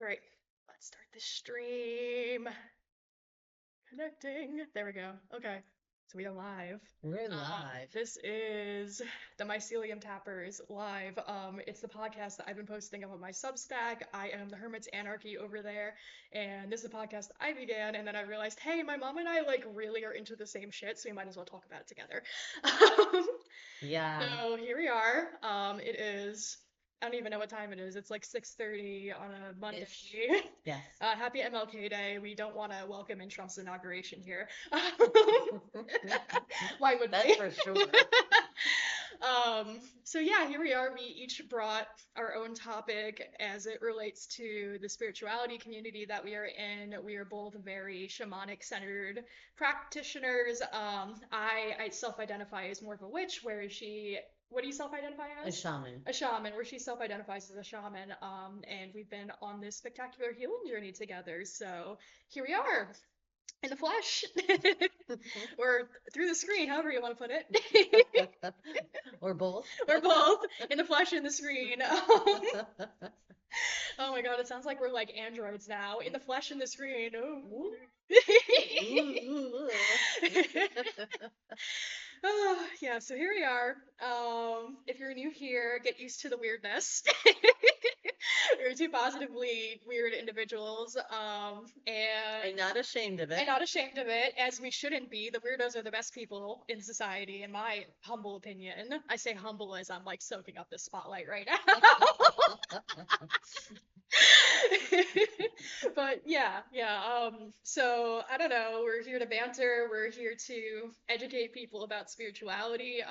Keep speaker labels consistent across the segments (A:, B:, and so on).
A: Right, let's start the stream. Connecting. There we go. Okay. So we are live.
B: We're live.
A: This is the Mycelium Tappers live. It's the podcast that I've been posting up on my Substack. I am the Hermit's Anarchy over there, and this is a podcast I began, and then I realized, hey, my mom and I like really are into the same shit, so we might as well talk about it together.
B: Yeah.
A: So here we are. It is. I don't even know what time it is. It's like 6:30 on a Monday.
B: Ish. Yes.
A: Happy MLK Day. We don't want to welcome in Trump's inauguration here. Why would
B: That's
A: we?
B: for sure.
A: So yeah, here we are. We each brought our own topic as it relates to the spirituality community that we are in. We are both very shamanic centered practitioners. I self-identify as more of a witch, whereas what do you self-identify
B: A
A: as?
B: shaman.
A: A shaman, where she self-identifies as a shaman. And we've been on this spectacular healing journey together. So here we are in the flesh, or through the screen, however you want to put it.
B: Or both.
A: Or both, in the flesh and the screen. Oh my god, it sounds like we're like androids now. In the flesh and the screen. Oh. Yeah, so here we are. If you're new here, get used to the weirdness. We're two positively weird individuals,
B: I'm not ashamed of it.
A: and not ashamed of it, as we shouldn't be. The weirdos are the best people in society, in my humble opinion. I say humble as I'm like soaking up this spotlight right now. But yeah. So I don't know. We're here to banter. We're here to educate people about spirituality.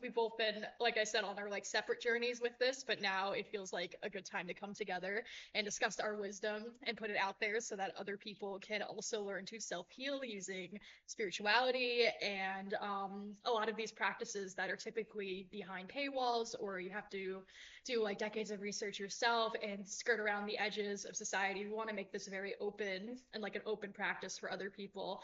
A: We've both been, like I said, on our like separate journeys with this, but now it feels like a good time to come together and discuss our wisdom and put it out there so that other people can also learn to self-heal using spirituality and a lot of these practices that are typically behind paywalls, or you have to do like decades of research yourself and skirt around the edges of society. We want to make this very open and like an open practice for other people,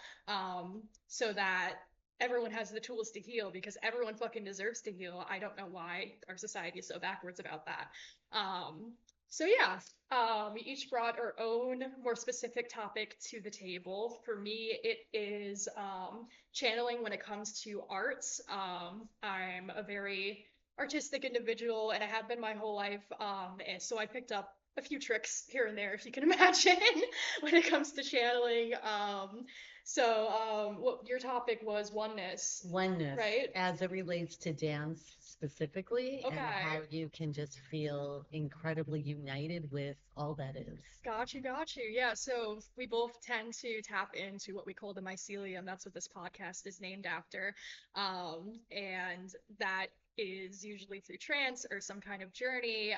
A: so that everyone has the tools to heal, because everyone fucking deserves to heal. I don't know why our society is so backwards about that. So yeah, we each brought our own more specific topic to the table. For me, it is channeling when it comes to arts. I'm a very artistic individual, and I have been my whole life. And so I picked up a few tricks here and there, if you can imagine, when it comes to channeling. What your topic was oneness,
B: Oneness,
A: right?
B: as it relates to dance specifically, and how
A: Okay.
B: you can just feel incredibly united with all that is.
A: Got you. Yeah, so we both tend to tap into what we call the mycelium. That's what this podcast is named after. And that is usually through trance or some kind of journey.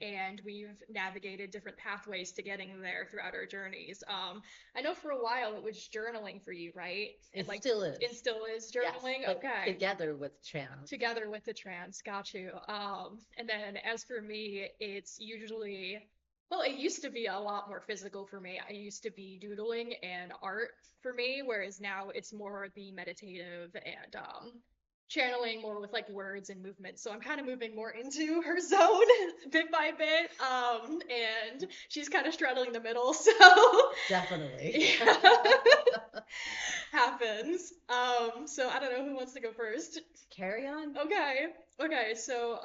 A: And we've navigated different pathways to getting there throughout our journeys. I know for a while it was journaling for you, right?
B: It
A: Like,
B: still is.
A: it still is
B: Yes,
A: journaling?
B: but
A: Okay.
B: together with trance.
A: Together with the trance, got you. And then as for me, it's usually, well, it used to be a lot more physical for me. I used to be doodling and art for me, whereas now it's more the meditative and channeling more with like words and movement. So I'm kind of moving more into her zone bit by bit. And she's kind of straddling the middle, so
B: Definitely.
A: yeah. Happens. So I don't know who wants to go first.
B: Carry on.
A: Okay. So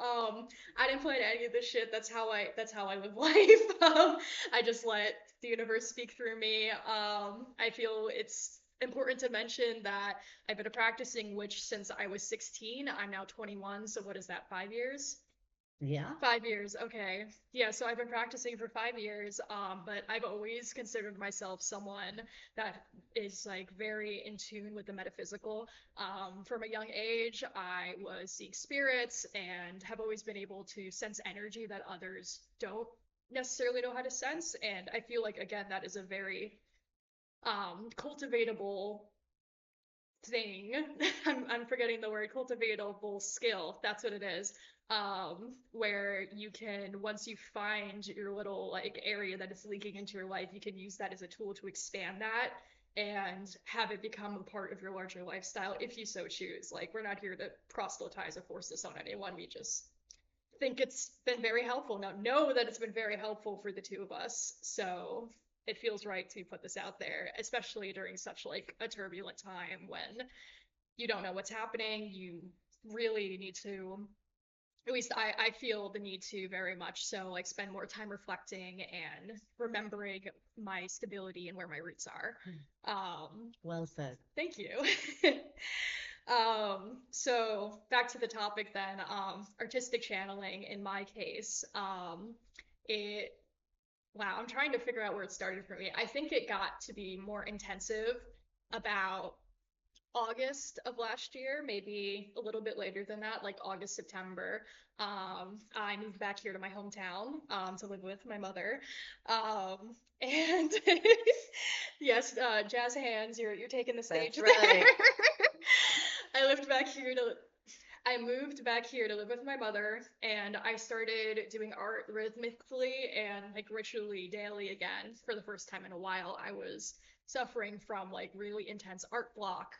A: I didn't plan any of this shit. That's how I live life. I just let the universe speak through me. I feel it's important to mention that I've been practicing witch since I was 16. I'm now 21, so what is that, 5 years?
B: Yeah.
A: 5 years, okay. Yeah, so I've been practicing for 5 years, but I've always considered myself someone that is like very in tune with the metaphysical. From a young age, I was seeing spirits and have always been able to sense energy that others don't necessarily know how to sense. And I feel like, again, that is a very cultivatable thing. I'm forgetting the word, cultivatable skill. That's what it is. Where you can, once you find your little like area that is leaking into your life, you can use that as a tool to expand that and have it become a part of your larger lifestyle if you so choose. Like, we're not here to proselytize or force this on anyone. We just think it's been very helpful. Now, know that it's been very helpful for the two of us. So it feels right to put this out there, especially during such like a turbulent time when you don't know what's happening. You really need to, at least I feel the need to very much so like spend more time reflecting and remembering my stability and where my roots are.
B: Well said.
A: Thank you. So back to the topic then, artistic channeling in my case, it, wow, I'm trying to figure out where it started for me. I think it got to be more intensive about August of last year, maybe a little bit later than that, like August, September. I moved back here to my hometown, to live with my mother. And yes, jazz hands, you're taking the stage
B: That's
A: there.
B: right.
A: I lived back here to I moved back here to live with my mother, and I started doing art rhythmically and like ritually daily again for the first time in a while. I was suffering from like really intense art block.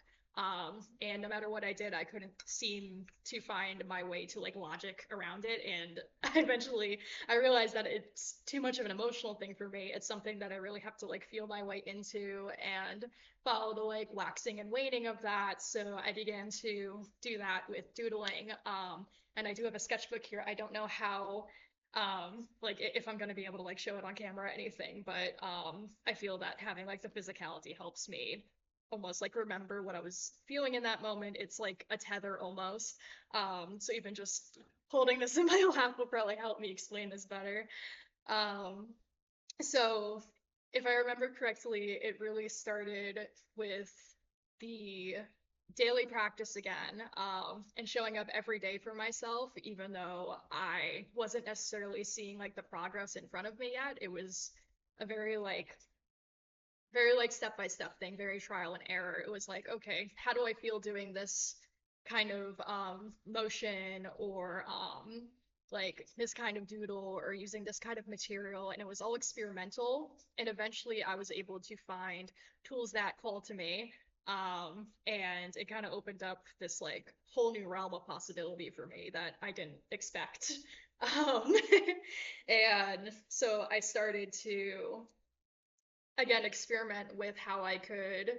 A: And no matter what I did, I couldn't seem to find my way to like logic around it. And I realized that it's too much of an emotional thing for me. It's something that I really have to like feel my way into and follow the like waxing and waning of that. So I began to do that with doodling. And I do have a sketchbook here. I don't know how like if I'm gonna be able to like show it on camera or anything, but I feel that having like the physicality helps me almost like remember what I was feeling in that moment. It's like a tether almost. So even just holding this in my lap will probably help me explain this better. Um, so, if I remember correctly, it really started with the daily practice again, and showing up every day for myself, even though I wasn't necessarily seeing like the progress in front of me yet. It was a very like step by step thing, very trial and error. It was like, okay, how do I feel doing this kind of motion or like this kind of doodle or using this kind of material, and it was all experimental, and eventually I was able to find tools that called to me, and it kind of opened up this like whole new realm of possibility for me that I didn't expect. um and so I started to again experiment with how I could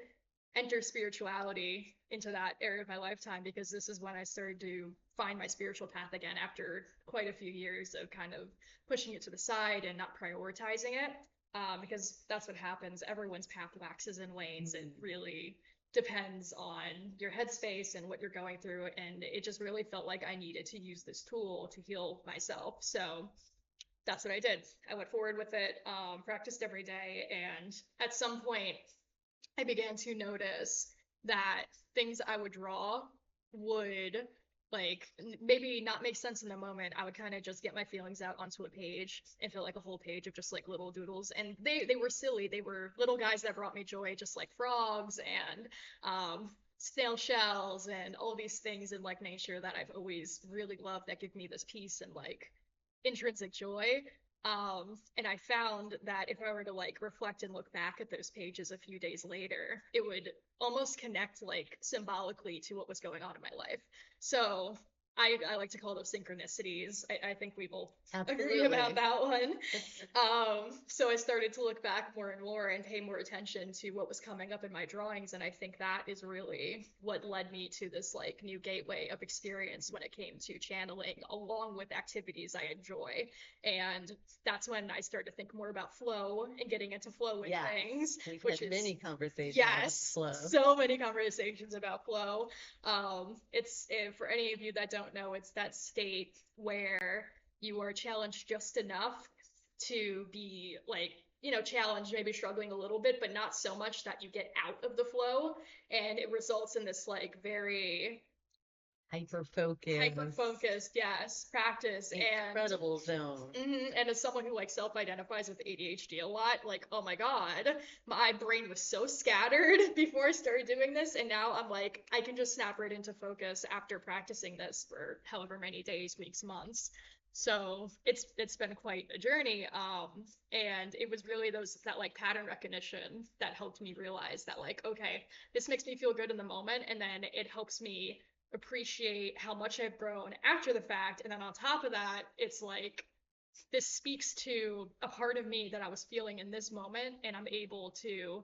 A: enter spirituality into that area of my lifetime, because this is when I started to find my spiritual path again after quite a few years of kind of pushing it to the side and not prioritizing it. Because that's what happens. Everyone's path waxes and wanes. It really depends on your headspace and what you're going through. And it just really felt like I needed to use this tool to heal myself. So that's what I did. I went forward with it, practiced every day, and at some point, I began to notice that things I would draw would like maybe not make sense in the moment. I would kind of just get my feelings out onto a page and feel like a whole page of just like little doodles, and they were silly. They were little guys that brought me joy, just like frogs and snail shells and all these things in like nature that I've always really loved, that give me this peace and like intrinsic joy. And I found that if I were to like reflect and look back at those pages a few days later, it would almost connect like symbolically to what was going on in my life. So I like to call those synchronicities. I think we both agree about
B: Absolutely.
A: that one. So I started to look back more and more and pay more attention to what was coming up in my drawings, and I think that is really what led me to this like new gateway of experience when it came to channeling, along with activities I enjoy. And that's when I started to think more about flow and getting into flow with
B: Yes.
A: things,
B: We've
A: which
B: had
A: is
B: many conversations about
A: yes,
B: flow.
A: so many conversations about flow. For any of you that don't know, it's that state where you are challenged just enough to be like, challenged, maybe struggling a little bit, but not so much that you get out of the flow. And it results in this like very
B: Hyper
A: hyper
B: focus,
A: focused, yes, practice. And
B: incredible zone.
A: and as someone who like self-identifies with ADHD a lot, like, oh my God, my brain was so scattered before I started doing this, and now I'm like, I can just snap right into focus after practicing this for however many days, weeks, months. So it's been quite a journey. And it was really those that like pattern recognition that helped me realize that like, okay, this makes me feel good in the moment, and then it helps me appreciate how much I've grown after the fact. And then on top of that, it's like this speaks to a part of me that I was feeling in this moment, and I'm able to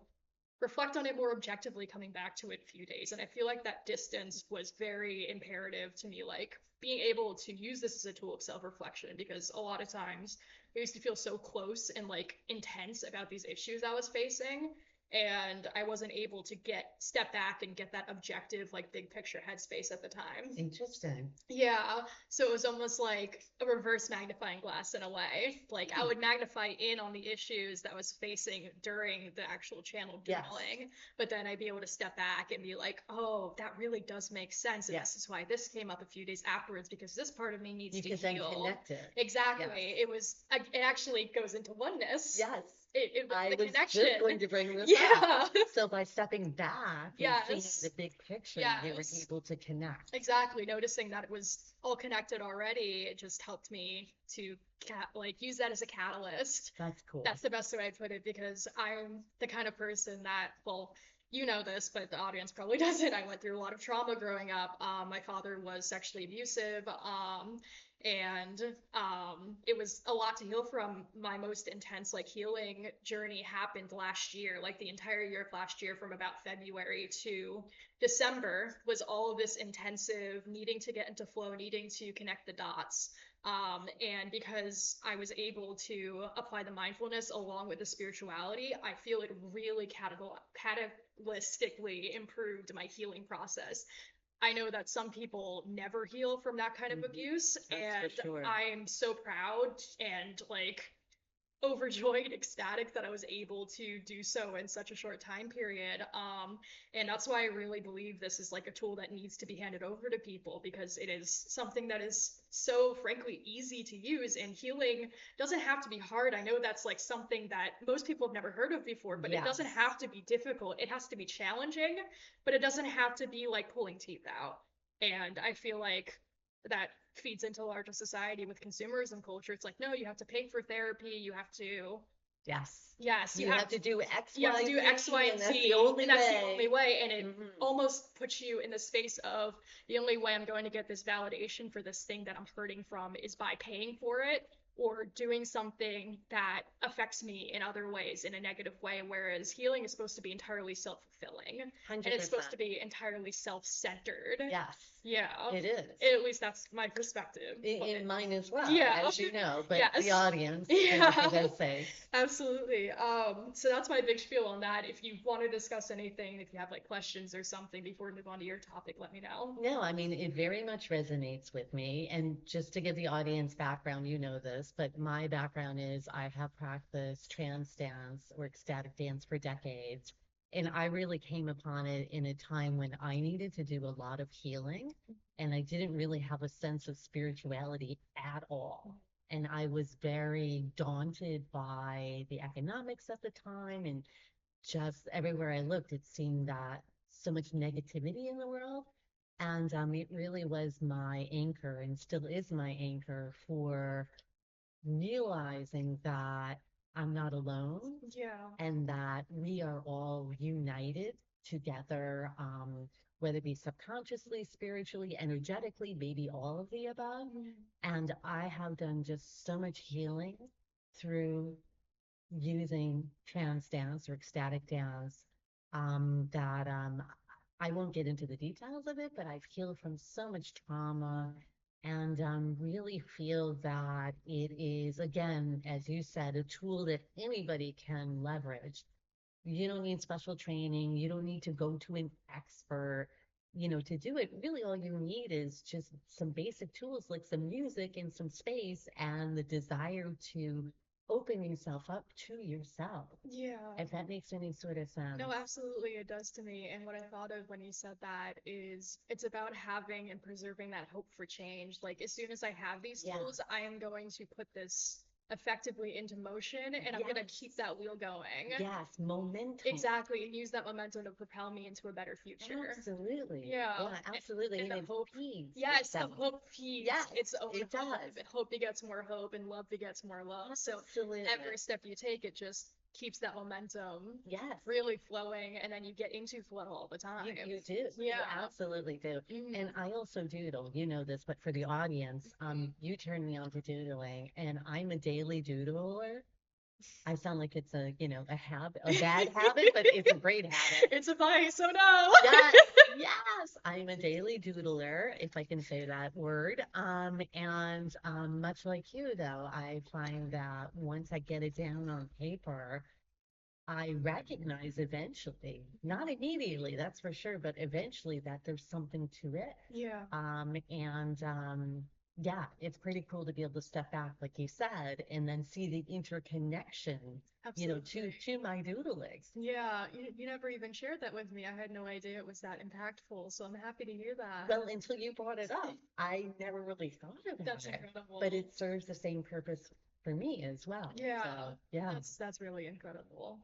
A: reflect on it more objectively coming back to it a few days. And I feel like that distance was very imperative to me, like being able to use this as a tool of self-reflection, because a lot of times I used to feel so close and like intense about these issues I was facing, and I wasn't able to get step back and get that objective, like big picture headspace at the time.
B: Interesting.
A: Yeah, so it was almost like a reverse magnifying glass in a way. Like I would magnify in on the issues that I was facing during the actual channel
B: Yes.
A: dwelling, but then I'd be able to step back and be like, oh, that really does make sense. And
B: Yes.
A: this is why this came up a few days afterwards, because this part of me needs
B: You
A: to
B: could then
A: heal.
B: connect it.
A: Exactly.
B: Yes.
A: It actually goes into oneness.
B: Yes.
A: It was
B: I
A: the
B: was
A: connection.
B: just going to bring this up.
A: Yeah.
B: So by stepping back and seeing
A: Yes.
B: the big picture, they were
A: Yes.
B: able to connect.
A: Exactly. Noticing that it was all connected already, it just helped me to like use that as a catalyst.
B: That's cool.
A: That's the best way I'd put it, because I'm the kind of person that, well, you know this, but the audience probably doesn't. I went through a lot of trauma growing up. My father was sexually abusive, and it was a lot to heal from. My most intense like healing journey happened last year. Like the entire year of last year, from about February to December, was all of this intensive needing to get into flow, needing to connect the dots. And because I was able to apply the mindfulness along with the spirituality, I feel it really catalytically improved my healing process. I know that some people never heal from that kind of abuse, and
B: sure.
A: I am so proud and like overjoyed, ecstatic that I was able to do so in such a short time period. And that's why I really believe this is like a tool that needs to be handed over to people, because it is something that is so frankly easy to use, and healing doesn't have to be hard. I know that's like something that most people have never heard of before, but it doesn't have to be difficult. It has to be challenging, but it doesn't have to be like pulling teeth out. And I feel like that feeds into larger society with consumerism culture. It's like, no, you have to pay for therapy. You have to,
B: Yes.
A: yes,
B: You have to do X,
A: you have to do X, Y, and
B: that's
A: Z,
B: the only
A: and that's
B: way.
A: the only way. And it almost puts you in the space of the only way I'm going to get this validation for this thing that I'm hurting from is by paying for it or doing something that affects me in other ways in a negative way. Whereas healing is supposed to be entirely self-fulfilling,
B: 100%.
A: and it's supposed to be entirely self-centered.
B: Yes.
A: Yeah.
B: It is.
A: At least that's my perspective.
B: In mine as well,
A: Yeah.
B: as you know, but
A: Yes.
B: the audience,
A: Yeah.
B: for God's sake.
A: Absolutely. So that's my big spiel on that. If you want to discuss anything, if you have like questions or something before we move on to your topic, let me know.
B: No, I mean, it very much resonates with me. And just to give the audience background, you know this, but my background is I have practiced trance dance or ecstatic dance for decades. And I really came upon it in a time when I needed to do a lot of healing, and I didn't really have a sense of spirituality at all. And I was very daunted by the economics at the time, and just everywhere I looked, it seemed that so much negativity in the world. And it really was my anchor and still is my anchor for realizing that I'm not alone
A: Yeah.
B: and that we are all united together, whether it be subconsciously, spiritually, energetically, maybe all of the above. And I have done just so much healing through using trance dance or ecstatic dance, that I won't get into the details of it, but I've healed from so much trauma, and really feel that it is, again, as you said, a tool that anybody can leverage. You don't need special training. You don't need to go to an expert, to do it. Really, all you need is just some basic tools like some music and some space and the desire to open yourself up to yourself.
A: Yeah.
B: If that makes any sort of sense.
A: No, absolutely, it does to me. And what I thought of when you said that is it's about having and preserving that hope for change. Like, as soon as I have these tools, I am going to put this effectively into motion, and I'm going to keep that wheel going.
B: Yes, momentum.
A: Exactly, and use that momentum to propel me into a better future.
B: Absolutely.
A: Yeah.
B: Absolutely.
A: And the
B: it's
A: hope
B: peace.
A: Yes, the hope feeds
B: Yes,
A: its own
B: it
A: hope.
B: does.
A: And hope begets more hope, and love begets more love. So
B: Absolutely.
A: every step you take, it just keeps that momentum
B: Yes.
A: really flowing, and then you get into flow all the time.
B: You do. You
A: Yeah.
B: absolutely do. And
A: Mhm.
B: I also doodle, you know this, but for the audience, you turned me on to doodling, and I'm a daily doodler. I sound like it's a, a habit, a bad habit, but it's a great habit.
A: It's a vice, oh no.
B: Yes, yes, I'm a daily doodler, if I can say that word. And much like you, though, I find that once I get it down on paper, I recognize eventually, not immediately, that's for sure, but eventually that there's something to it.
A: Yeah,
B: And yeah, it's pretty cool to be able to step back, like you said, and then see the interconnection,
A: absolutely.
B: to my doodling.
A: Yeah, you never even shared that with me. I had no idea it was that impactful, so I'm happy to hear that.
B: Well, until you brought it up, I never really thought about
A: That's
B: it, but
A: incredible.
B: it serves the same purpose for me as well.
A: Yeah,
B: So, yeah,
A: that's really incredible.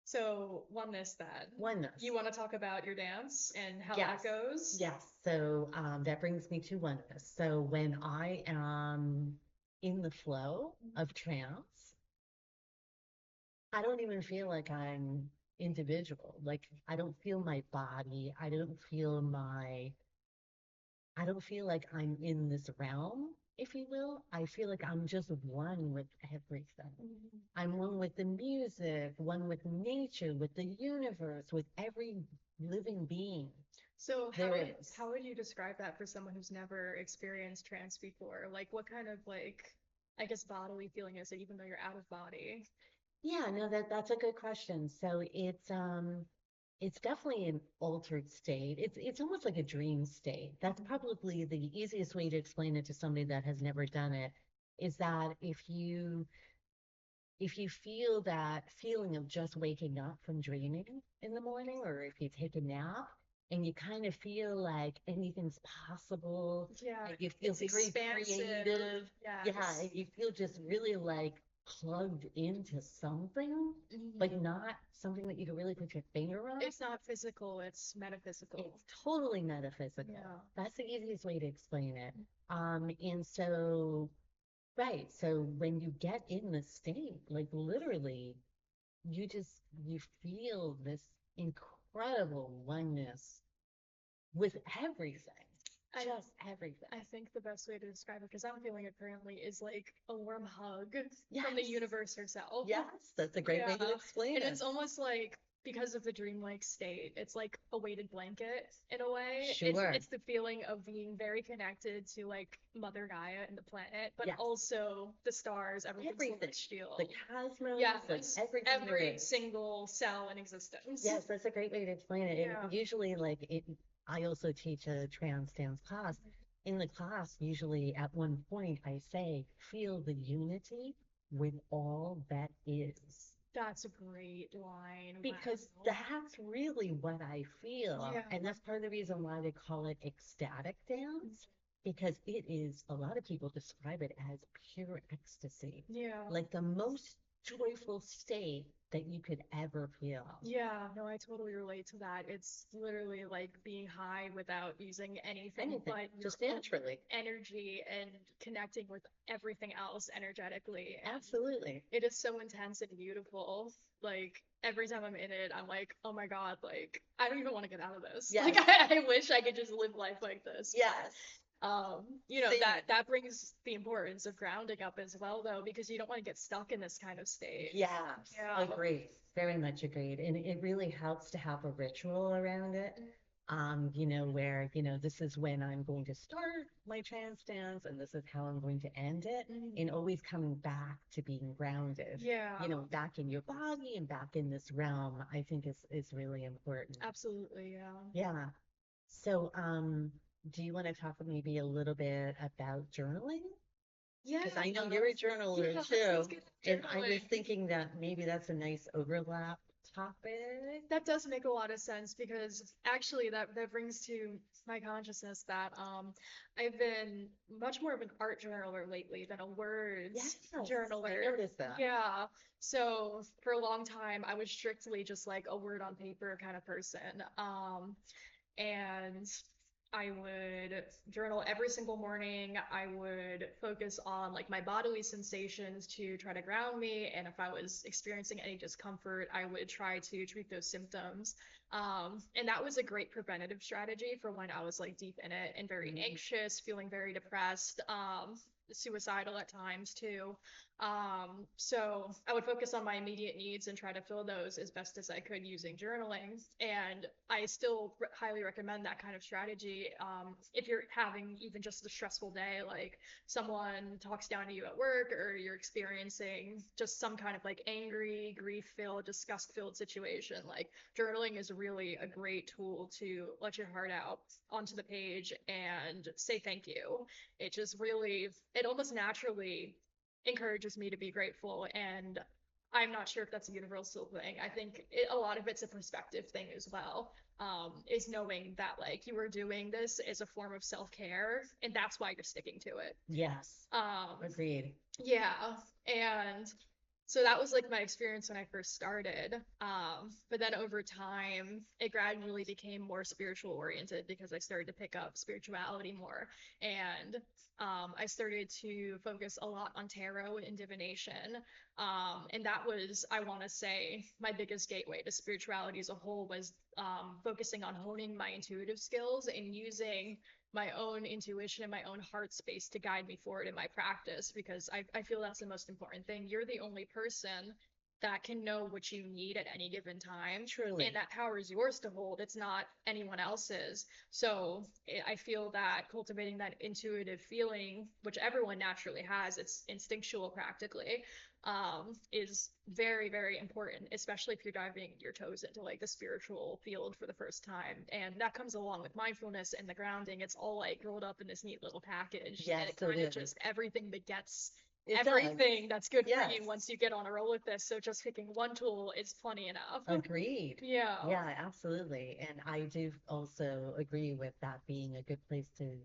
A: So, Oneness then. You
B: oneness.
A: want to talk about your dance and how
B: Yes,
A: that goes?
B: yes. So that brings me to oneness. So when I am in the flow of trance, I don't even feel like I'm individual. Like I don't feel my body. I don't feel like I'm in this realm, if you will. I feel like I'm just one with everything.
A: Mhm.
B: I'm one with the music, one with nature, with the universe, with every living being
A: So
B: there is.
A: how would you describe that for someone who's never experienced trance before? Like what kind of like I guess bodily feeling is it even though you're out of body?
B: Yeah, no, that's a good question. So it's definitely an altered state. It's almost like a dream state. That's
A: Mhm.
B: probably the easiest way to explain it to somebody that has never done it, is that if you feel that feeling of just waking up from dreaming in the morning, or if you take a nap and you kind of feel like anything's possible
A: Yeah,
B: and you feel
A: it's
B: very
A: expansive.
B: creative, yeah,
A: Yes.
B: and you feel just really like plugged into something, but
A: Mhm.
B: not something that you can really put your finger on.
A: It's not physical, it's metaphysical.
B: It's totally metaphysical.
A: Yeah.
B: That's the easiest way to explain it. And so right. So when you get in the state, like literally, you feel this incredible oneness with everything,
A: I
B: just everything.
A: I think the best way to describe it, because I'm feeling it currently, is like a warm hug from the
B: Yes.
A: universe herself.
B: Yes, that's a great
A: Yeah.
B: way to explain
A: And
B: it.
A: it's almost like because of the dreamlike state, it's like a weighted blanket in a way.
B: Sure.
A: It's the feeling of being very connected to like Mother Gaia and the planet, but
B: Yes.
A: also the stars, everything
B: Everything. The
A: celestial.
B: cosmos, like
A: Yes,
B: everything there
A: every
B: is.
A: single cell in existence.
B: Yes, that's a great way to explain it.
A: Yeah.
B: And usually, I also teach a trance dance class. In the class, usually at one point, I say, feel the unity with all that is.
A: That's a great line.
B: Because
A: Wow.
B: that's really what I feel.
A: Yeah.
B: And that's part of the reason why they call it ecstatic dance, because it is, a lot of people describe it as pure ecstasy,
A: Yeah.
B: like the most joyful state that you could ever feel.
A: Yeah, no, I totally relate to that. It's literally like being high without using anything
B: Anything,
A: but your
B: just
A: own
B: naturally.
A: energy and connecting with everything else energetically. And
B: Absolutely.
A: it is so intense and beautiful. Like every time I'm in it, I'm like, oh my God, like I don't even want to get out of this. Like
B: Yes.
A: I wish I could just live life like this.
B: Yes.
A: That
B: Same.
A: that brings the importance of grounding up as well though, because you don't want to get stuck in this kind of state.
B: Yes.
A: Yeah.
B: Agreed. Very much agreed. And it really helps to have a ritual around it. Where, this is when I'm going to start my trance dance and this is how I'm going to end it.
A: Mhm.
B: And always coming back to being grounded,
A: Yeah,
B: back in your body and back in this realm, I think is really important.
A: absolutely. Yeah.
B: Yeah. So, do you want to talk maybe a little bit about journaling?
A: Yeah.
B: Because I know you're a journaler
A: Yeah, let's
B: too,
A: get
B: and I was
A: journaling.
B: thinking that maybe that's a nice overlap topic.
A: That does make a lot of sense because actually that brings to my consciousness that I've been much more of an art journaler lately than a
B: Yes,
A: words
B: I
A: journaler.
B: noticed that.
A: Yeah. So for a long time I was strictly just like a word on paper kind of person. And I would journal every single morning. I would focus on like my bodily sensations to try to ground me. And if I was experiencing any discomfort, I would try to treat those symptoms. And that was a great preventative strategy for when I was like deep in it and very
B: Mm.
A: anxious, feeling very depressed, suicidal at times too. So I would focus on my immediate needs and try to fill those as best as I could using journaling. And I still highly recommend that kind of strategy. If you're having even just a stressful day, like someone talks down to you at work, or you're experiencing just some kind of like angry, grief filled, disgust filled situation, like journaling is really a great tool to let your heart out onto the page and say thank you. It just really, it almost naturally encourages me to be grateful. And I'm not sure if that's a universal thing. I think a lot of it's a perspective thing as well. Is knowing that like you are doing this as a form of self-care and that's why you're sticking to it.
B: Yes,
A: Um,
B: agreed.
A: yeah, and so that was like my experience when I first started. But then over time, it gradually became more spiritual oriented because I started to pick up spirituality more. And I started to focus a lot on tarot and divination. And that was, I want to say, my biggest gateway to spirituality as a whole was focusing on honing my intuitive skills and using my own intuition and my own heart space to guide me forward in my practice because I feel that's the most important thing. You're the only person that can know what you need at any given time. And
B: Truly.
A: that power is yours to hold. It's not anyone else's. So I feel that cultivating that intuitive feeling, which everyone naturally has, it's instinctual practically, is very, very important, especially if you're diving your toes into like the spiritual field for the first time. And that comes along with mindfulness and the grounding. It's all like rolled up in this neat little package. And
B: Yes,
A: it
B: it
A: kind of
B: is.
A: just everything begets
B: It does.
A: everything that's good for
B: Yes,
A: you once you get on a roll with this. So just picking one tool is plenty enough.
B: agreed.
A: Yeah.
B: Yeah, absolutely. And I do also agree with that being a good place to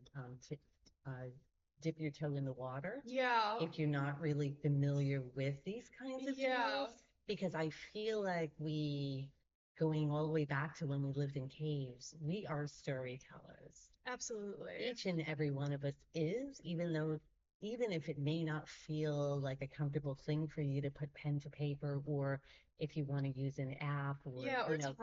B: uh, dip your toe in the water
A: Yeah.
B: if you're not really familiar with these kinds of
A: Yeah.
B: tools, because I feel like going all the way back to when we lived in caves, we are storytellers.
A: Absolutely.
B: Each and every one of us is, even if it may not feel like a comfortable thing for you to put pen to paper, or if you want to use an app, or
A: Yeah, or
B: or
A: type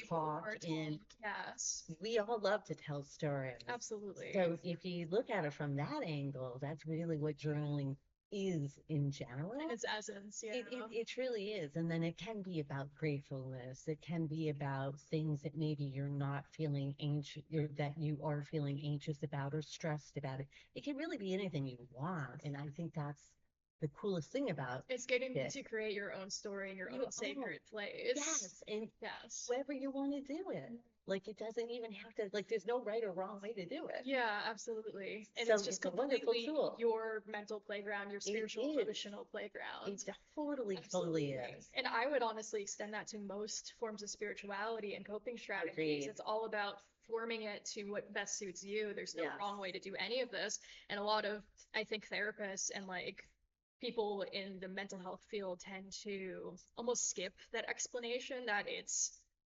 B: talk
A: or
B: in,
A: talk. Yes.
B: we all love to tell stories.
A: Absolutely.
B: So if you look at it from that angle, that's really what journaling is in
A: In
B: general.
A: its essence, yeah.
B: It truly is. And then it can be about gratefulness. It can be about things that maybe you're not feeling anxious, or that you are feeling anxious about or stressed about it. It can really be anything you want. And I think that's the coolest thing about
A: It's getting
B: it.
A: to create your own story in your
B: You,
A: own
B: oh,
A: sacred place.
B: yes. And
A: Yes.
B: however you want to do it. Like it doesn't even have to, like, there's no right or wrong way to do it.
A: Yeah, absolutely. And
B: So
A: it's just
B: it's a wonderful
A: completely
B: tool.
A: your mental playground, your
B: It
A: spiritual,
B: is.
A: emotional playground.
B: It totally, totally
A: Absolutely.
B: is.
A: And I would honestly extend that to most forms of spirituality and coping strategies.
B: Agreed.
A: It's all about forming it to what best suits you. There's no
B: Yes.
A: wrong way to do any of this. And a lot of, I think, therapists and like people in the mental health field tend to almost skip that explanation that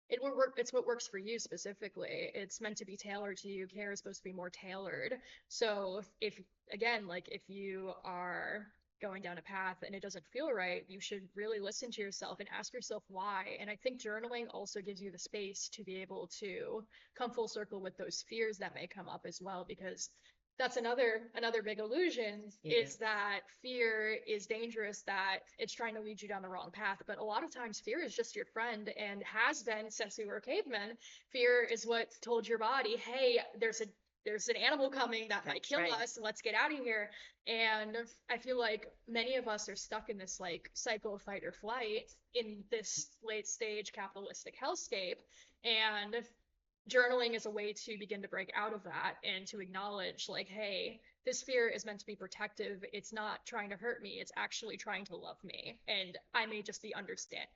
A: it will work, it's what works for you specifically. It's meant to be tailored to you. Care is supposed to be more tailored. So if again, like if you are going down a path and it doesn't feel right, you should really listen to yourself and ask yourself why. And I think journaling also gives you the space to be able to come full circle with those fears that may come up as well, because that's another big illusion,
B: It
A: is
B: is.
A: that fear is dangerous, that it's trying to lead you down the wrong path. But a lot of times fear is just your friend and has been since we were cavemen. Fear is what told your body, hey, there's an animal coming that might
B: That's
A: kill
B: right.
A: us. Let's get out of here. And I feel like many of us are stuck in this like cycle of fight or flight in this late stage capitalistic hellscape. And journaling is a way to begin to break out of that and to acknowledge like, hey, this fear is meant to be protective. It's not trying to hurt me, it's actually trying to love me. And I may just be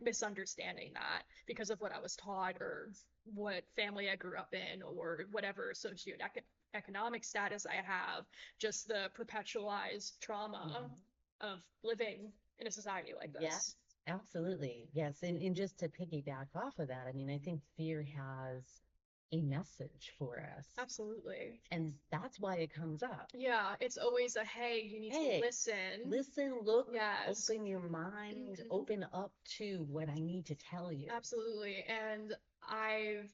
A: misunderstanding that because of what I was taught, or what family I grew up in, or whatever socioeconomic status I have, just the perpetualized trauma
B: Mhm.
A: of living in a society like
B: Yes,
A: this.
B: absolutely. Yes. And just to piggyback off of that, I mean, I think fear has a message for us.
A: Absolutely.
B: And that's why it comes up.
A: Yeah, it's always a hey, you need to
B: Hey,
A: listen.
B: listen, look,
A: Yes.
B: open your mind,
A: Hmm.
B: open up to what I need to tell you.
A: Absolutely. And I've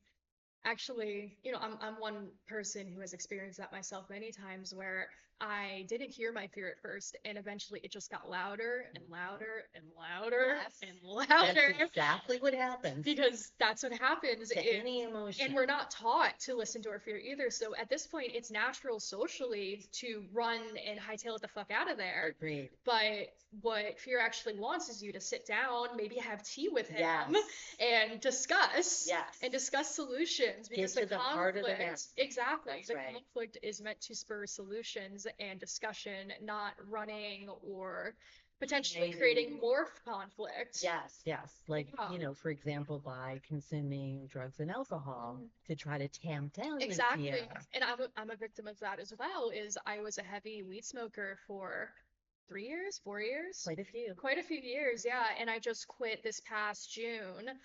A: actually, I'm one person who has experienced that myself many times where I didn't hear my fear at first, and eventually it just got louder and louder and louder
B: Yes,
A: and
B: that's
A: louder
B: exactly what happens
A: because that's what happens
B: to
A: if,
B: any
A: and
B: emotion.
A: we're not taught to listen to our fear either. So at this point, it's natural socially to run and hightail it the fuck out of there.
B: Agreed.
A: But what fear actually wants is you to sit down, maybe have tea with him,
B: Yes.
A: and discuss
B: Yes.
A: and discuss solutions because
B: Get to the heart of the matter.
A: exactly,
B: That's
A: the
B: right.
A: conflict is meant to spur solutions and discussion, not running or potentially creating more conflict.
B: Yes, yes. Like,
A: Yeah.
B: for example, by consuming drugs and alcohol
A: Mhm.
B: to try to tamp down the
A: Exactly.
B: fear.
A: And I'm a victim of that as well, is I was a heavy weed smoker for 3 years, 4 years.
B: Quite a few.
A: Quite a few years, yeah. And I just quit this past June.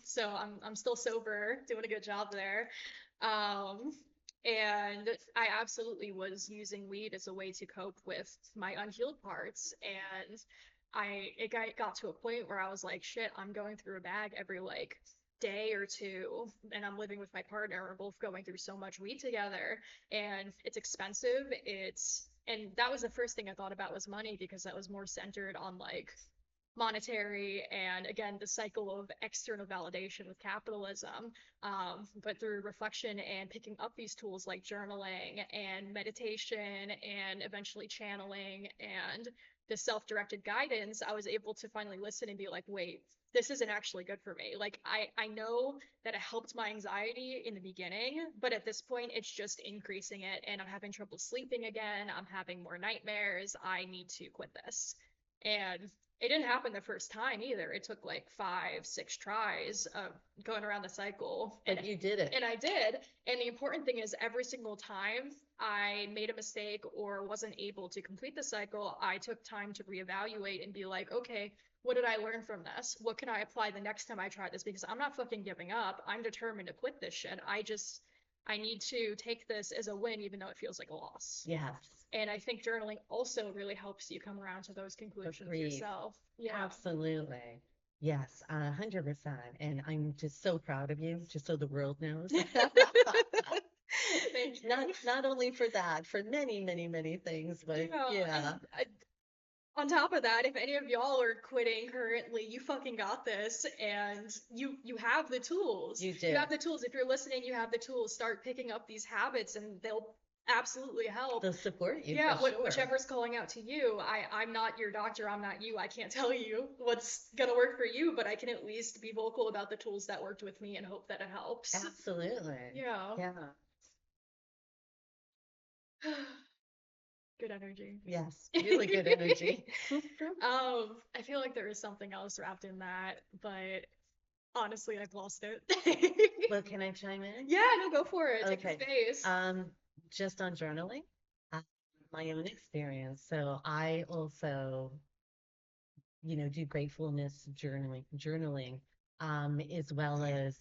A: So I'm still sober, doing a good job there. Um, and I absolutely was using weed as a way to cope with my unhealed parts. And it got to a point where I was like, shit, I'm going through a bag every like day or two, and I'm living with my partner. We're both going through so much weed together, and it's expensive. And that was the first thing I thought about was money because that was more centered on like monetary and again the cycle of external validation with capitalism. But through reflection and picking up these tools like journaling and meditation and eventually channeling and the self-directed guidance, I was able to finally listen and be like, wait, this isn't actually good for me. Like I know that it helped my anxiety in the beginning, but at this point it's just increasing it and I'm having trouble sleeping again. I'm having more nightmares. I need to quit this. And it didn't happen the first time either. It took like 5, 6 tries of going around the cycle.
B: But you did it.
A: And I did. And the important thing is every single time I made a mistake or wasn't able to complete the cycle, I took time to reevaluate and be like, okay, what did I learn from this? What can I apply the next time I try this? Because I'm not fucking giving up. I'm determined to quit this shit. I need to take this as a win, even though it feels like a loss.
B: Yes.
A: And I think journaling also really helps you come around to those conclusions
B: Agreed.
A: yourself. Yeah.
B: Absolutely. Yes, 100%. And I'm just so proud of you, just so the world knows.
A: Thank you.
B: Not only for that, for many, many, many things, but
A: Yeah.
B: yeah.
A: And on top of that, if any of y'all are quitting currently, you fucking got this, and you have the tools.
B: You do.
A: You have the tools. If you're listening, you have the tools. Start picking up these habits, and they'll absolutely help.
B: They'll support you
A: Yeah,
B: for sure.
A: whichever's calling out to you. I'm not your doctor. I'm not you. I can't tell you what's gonna work for you, but I can at least be vocal about the tools that worked with me and hope that it helps.
B: Absolutely.
A: Yeah.
B: Yeah.
A: Good energy.
B: Yes, really good energy.
A: I feel like there is something else wrapped in that, but honestly, I've lost it.
B: Well, can I chime in?
A: Yeah, no, go for it. Take the
B: Okay.
A: space.
B: Just on journaling, uh, my own experience. So I also, do gratefulness journaling, as well as,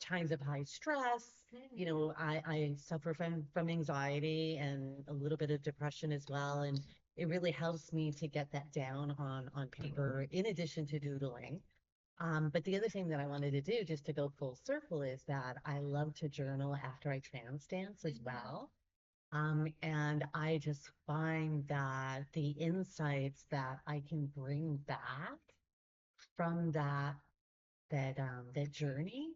B: times of high stress. I suffer from anxiety and a little bit of depression as well. And it really helps me to get that down on paper in addition to doodling. But the other thing that I wanted to do, just to go full circle, is that I love to journal after I trance dance as well. And I just find that the insights that I can bring back from that journey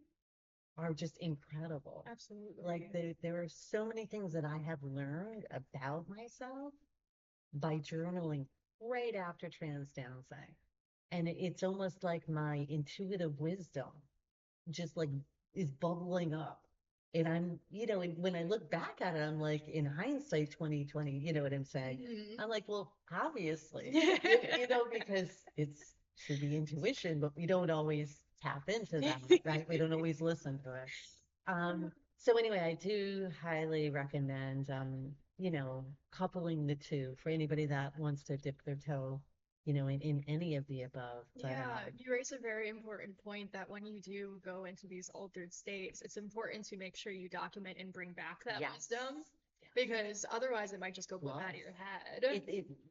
B: are just incredible.
A: Absolutely.
B: Like there are so many things that I have learned about myself by journaling right after trance dancing. And it's almost like my intuitive wisdom just like is bubbling up. And and when I look back at it, I'm like, in hindsight, 2020, you know what I'm saying?
A: Mhm.
B: I'm like, well, obviously, because it's should be intuition, but we don't always tap into that, right? We don't always listen to it. So anyway, I do highly recommend, coupling the two for anybody that wants to dip their toe, in any of the above. But
A: Yeah, you raise a very important point that when you do go into these altered states, it's important to make sure you document and bring back that
B: yes,
A: wisdom
B: yes,
A: because otherwise it might just go out of
B: lost.
A: your head.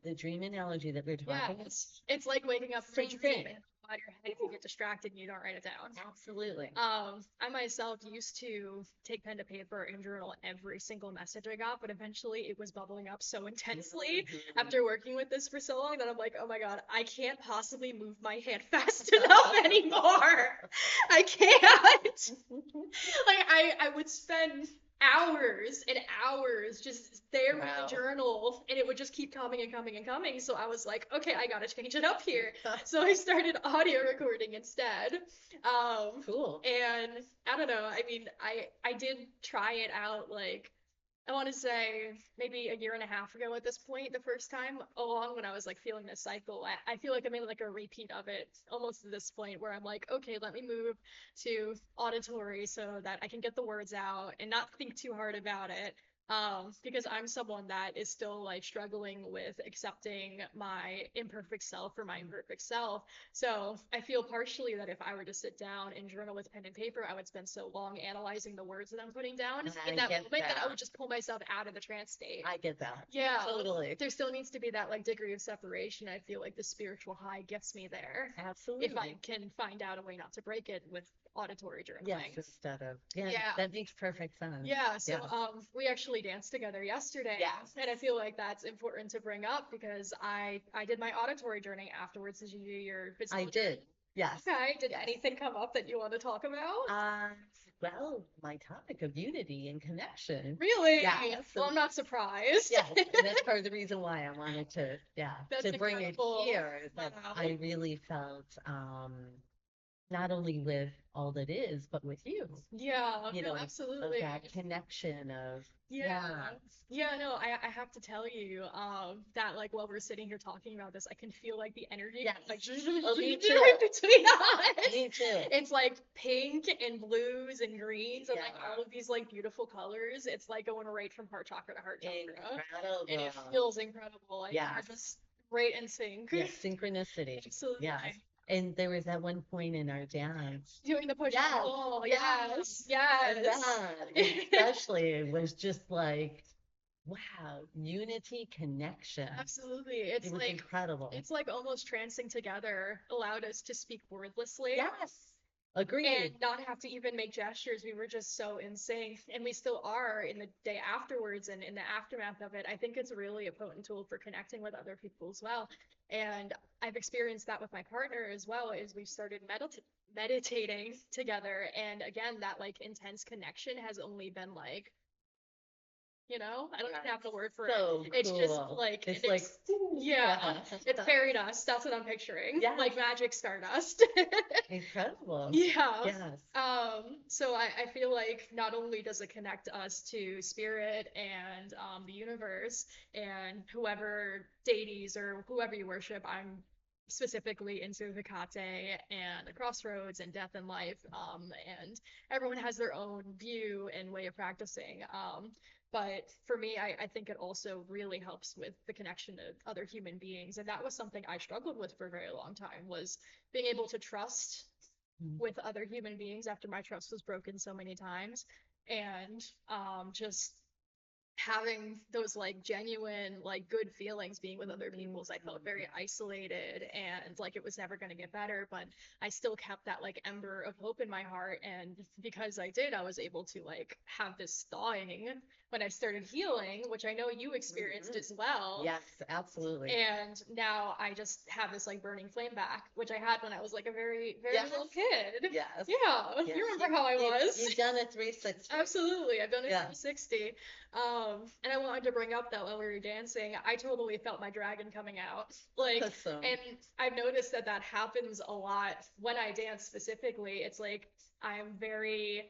B: The dream analogy that we're
A: Yeah,
B: talking about,
A: it's like waking up from a
B: same
A: dream
B: thing.
A: and out of your head if you get distracted and you don't write it down.
B: Absolutely.
A: I myself used to take pen to paper and journal every single message I got, but eventually it was bubbling up so intensely
B: Mhm.
A: after working with this for so long that I'm like, oh my God, I can't possibly move my hand fast enough anymore. I can't. Like I would spend hours and hours just there with the
B: Wow.
A: journal and it would just keep coming and coming and coming. So I was like, okay, I gotta change it up here. So I started audio recording instead.
B: Cool.
A: And I don't know, I mean, I did try it out like I want to say maybe a year and a half ago at this point, the first time along when I was like feeling this cycle. I feel like I made like a repeat of it almost to this point where I'm like, okay, let me move to auditory so that I can get the words out and not think too hard about it. Because I'm someone that is still like struggling with accepting my imperfect self or my imperfect self. So I feel partially that if I were to sit down and journal with pen and paper, I would spend so long analyzing the words that I'm putting down
B: I
A: in that
B: get
A: moment that I
B: that.
A: would just pull myself out of the trance state.
B: I get that.
A: Yeah,
B: Totally.
A: there still needs to be that like degree of separation. I feel like the spiritual high gets me there if I
B: Absolutely.
A: can find out a way not to break it with auditory
B: Yes,
A: journaling.
B: instead of, yeah,
A: Yeah.
B: that makes perfect sense.
A: Yeah, so
B: Yes.
A: we actually danced together yesterday,
B: Yes.
A: and I feel like that's important to bring up because I did my auditory journey afterwards. Did you do your
B: I
A: physical journey?
B: did. Yes.
A: Okay, did
B: Yes.
A: anything come up that you want to talk about?
B: Uh, well, my topic of unity and connection.
A: Really?
B: Yes.
A: Well, I'm not surprised.
B: Yes, and that's part of the reason why I wanted to, yeah,
A: That's
B: to bring it
A: incredible.
B: here is that
A: Wow.
B: I really felt not only with all that is, but with you,
A: Yeah, no,
B: of
A: absolutely.
B: that connection of,
A: Yeah.
B: yeah,
A: Yeah, no, I have to tell you, that like while we're sitting here talking about this, I can feel like the energy
B: yes.
A: like
B: Oh, me
A: in
B: too.
A: between us.
B: Me too.
A: It's like pink and blues and greens and like
B: Yeah.
A: all of these like beautiful colors. It's like going right from heart chakra to heart chakra. And it
B: Incredible.
A: feels incredible. Like we're
B: Yes.
A: just right in sync.
B: Yes, synchronicity.
A: Absolutely.
B: Yes. And there was at one point in our dance.
A: Doing the push and
B: Yes.
A: pull.
B: Yes.
A: Yes.
B: And
A: Yes.
B: that, especially, it was just like, wow, unity, connection.
A: Absolutely.
B: It was incredible.
A: It's like almost trancing together allowed us to speak wordlessly
B: Yes.
A: and
B: Agreed.
A: not have to even make gestures. We were just so in sync, and we still are in the day afterwards and in the aftermath of it. I think it's really a potent tool for connecting with other people as well. And I've experienced that with my partner as well as we've started meditating together. And again, that like intense connection has only been like I don't even have the word for it.
B: So
A: It's just
B: cool.
A: like
B: It's like,
A: there's yeah, it's
B: yeah.
A: fairy dust. That's what I'm picturing.
B: Yes.
A: Like magic stardust.
B: Incredible.
A: Yeah.
B: Yes.
A: So I feel like not only does it connect us to spirit and the universe and whoever deities or whoever you worship, I'm specifically into Hecate and the crossroads and death and life. And everyone has their own view and way of practicing. But for me, I think it also really helps with the connection to other human beings. And that was something I struggled with for a very long time was being able to trust
B: Mm.
A: with other human beings after my trust was broken so many times. And just having those like genuine like good feelings being with other people. I felt very isolated and like it was never going to get better, but I still kept that like ember of hope in my heart, and because I did, I was able to like have this thawing when I started healing, which I know you experienced as well.
B: Yes, absolutely.
A: And now I just have this like burning flame back, which I had when I was like a very, very
B: Yes.
A: little kid.
B: Yes.
A: Yeah,
B: Yes.
A: you remember how I was.
B: You've done a 360.
A: Absolutely. I've done a
B: Yeah.
A: 360. And I wanted to bring up that while we were dancing, I totally felt my dragon coming out. Like,
B: Awesome.
A: and I've noticed that that happens a lot when I dance specifically. It's like I'm very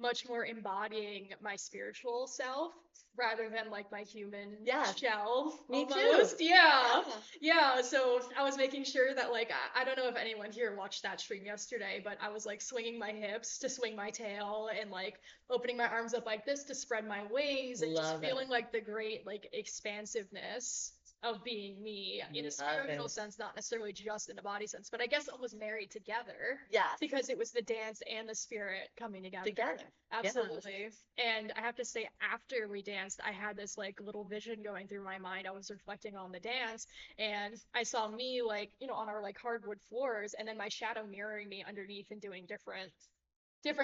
A: much more embodying my spiritual self rather than like my human
B: Yes.
A: shell
B: Me
A: almost.
B: too.
A: Yeah. Yeah. So I was making sure that like I don't know if anyone here watched that stream yesterday, but I was like swinging my hips to swing my tail and like opening my arms up like this to spread my wings and just
B: Love it.
A: feeling like the great like expansiveness. of being me in a
B: Love
A: spiritual
B: it.
A: sense, not necessarily just in a body sense, but I guess it was married together
B: Yes.
A: because it was the dance and the spirit coming together.
B: Together. Yes.
A: Absolutely. And I have to say, after we danced, I had this like little vision going through my mind. I was reflecting on the dance and I saw me like, on our like hardwood floors and then my shadow mirroring me underneath and doing different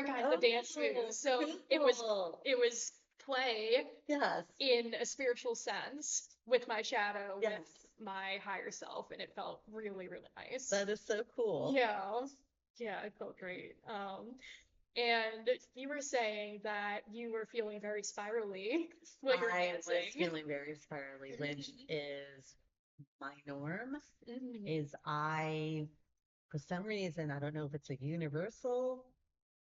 A: kinds of dance moves. So it was play
B: Yes.
A: in a spiritual sense with my shadow,
B: Yes.
A: with my higher self, and it felt really, really nice.
B: That is so cool.
A: Yeah. Yeah, it felt great. And you were saying that you were feeling very spirally when you were
B: I
A: dancing.
B: was feeling very spirally, which is my norm.
A: Mhm.
B: Is I, for some reason, I don't know if it's a universal,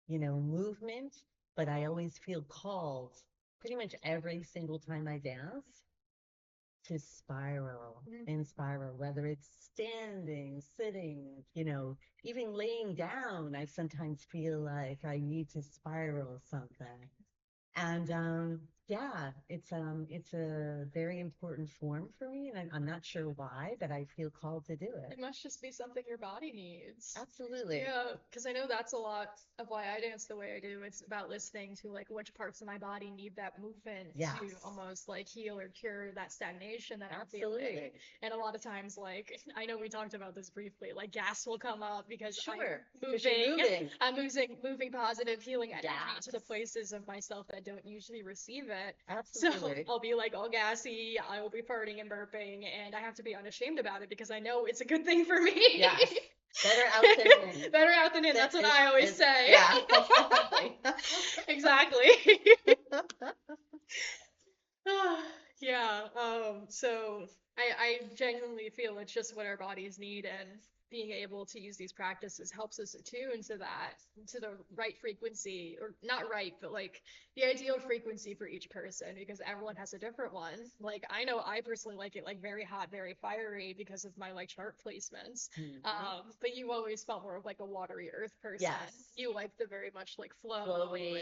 B: movement, but I always feel called pretty much every single time I dance to spiral and spiral, whether it's standing, sitting, even laying down. I sometimes feel like I need to spiral something. And yeah, it's a very important form for me, and I'm not sure why, but I feel called to do it.
A: It must just be something your body needs.
B: Absolutely.
A: Yeah, because I know that's a lot of why I dance the way I do. It's about listening to like which parts of my body need that movement
B: Yes.
A: to almost like heal or cure that stagnation that I'm
B: Absolutely.
A: feeling. And a lot of times, like I know we talked about this briefly, like gas will come up because
B: Sure.
A: I'm
B: 'Cause you're moving.
A: I'm moving positive healing energy
B: Yes.
A: to the places of myself that don't usually receive it.
B: Absolutely.
A: So I'll be like all gassy, I will be farting and burping, and I have to be unashamed about it because I know it's a good thing for me.
B: Yes. Better out than in.
A: Better out than in. That's what I always say.
B: Yeah.
A: Exactly. Yeah. So I genuinely feel it's just what our bodies need, and being able to use these practices helps us attune to that, to the right frequency, or not right, but like the ideal frequency for each person, because everyone has a different one. Like I know I personally like it like very hot, very fiery because of my like chart placements. But you always felt more of like a watery earth person.
B: Yes.
A: You like the very much like
B: Flowing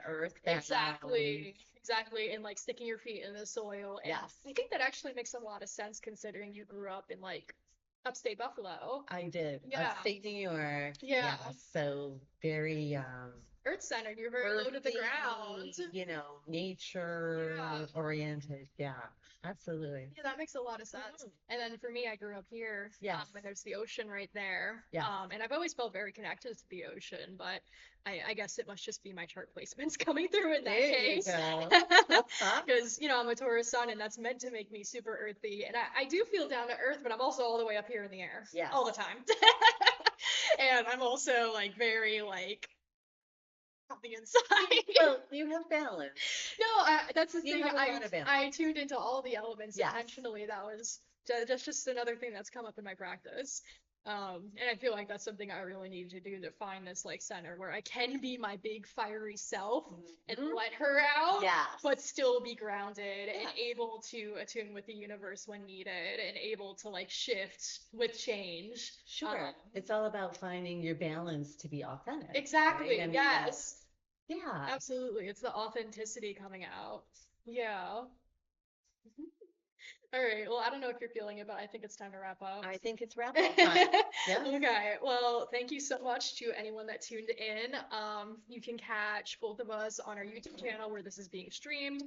B: earth.
A: Exactly. Exactly. And like sticking your feet in the soil. And
B: Yes.
A: I think that actually makes a lot of sense considering you grew up in like upstate Buffalo.
B: I did.
A: Yeah.
B: Upstate New York.
A: Yeah.
B: So very
A: Earth centered. You're very low to the ground.
B: Nature
A: Yeah.
B: oriented. Yeah, absolutely.
A: Yeah, that makes a lot of sense. And then for me, I grew up here.
B: Yes.
A: And there's the ocean right there.
B: Yes.
A: And I've always felt very connected to the ocean, but I guess it must just be my chart placements coming through in that case. Because, I'm a Taurus sun and that's meant to make me super earthy. And I do feel down to earth, but I'm also all the way up here in the air.
B: Yes.
A: All the time. And I'm also like very like on the inside.
B: Well, you have balance.
A: No, that's the
B: You
A: thing.
B: have a lot of balance.
A: I tuned into all the elements
B: Yes.
A: intentionally. That was just another thing that's come up in my practice. And I feel like that's something I really need to do to find this like center where I can be my big fiery self and let her out,
B: Yes.
A: but still be grounded and
B: Yes.
A: able to attune with the universe when needed and able to like shift with change.
B: Sure. It's all about finding your balance to be authentic.
A: Exactly.
B: Right? I mean,
A: Yes.
B: Yeah.
A: Absolutely. It's the authenticity coming out. Yeah. All right. Well, I don't know if you're feeling it, but I think it's time to wrap up.
B: I think it's wrap up time. Yeah.
A: Okay. Well, thank you so much to anyone that tuned in. You can catch both of us on our YouTube channel where this is being streamed.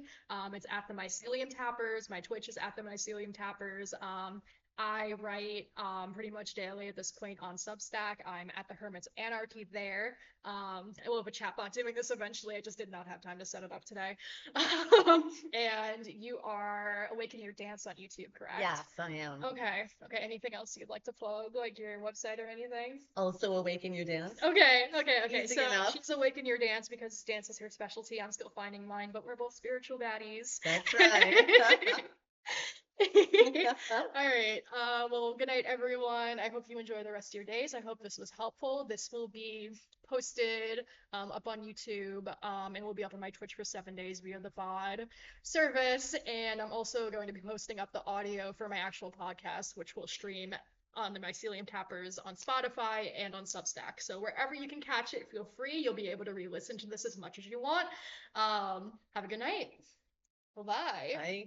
A: It's at the Mycelium Tappers. My Twitch is at the Mycelium Tappers. I write pretty much daily at this point on Substack. I'm at the Hermit's Anarchy there. I will have a chatbot doing this eventually. I just did not have time to set it up today. And you are Awaken Your Dance on YouTube, correct?
B: Yes, I am.
A: Okay. Okay. Anything else you'd like to plug, like your website or anything?
B: Also Awaken Your Dance.
A: Okay.
B: Easy
A: So
B: enough.
A: she's Awaken Your Dance because dance is her specialty. I'm still finding mine, but we're both spiritual baddies.
B: That's right.
A: All right. Well, good night, everyone. I hope you enjoy the rest of your days. I hope this was helpful. This will be posted up on YouTube, and will be up on my Twitch for 7 days via the VOD service. And I'm also going to be posting up the audio for my actual podcast, which will stream on the Mycelium Tappers on Spotify and on Substack. So wherever you can catch it, feel free. You'll be able to re-listen to this as much as you want. Have a good night. Bye-bye.
B: Bye.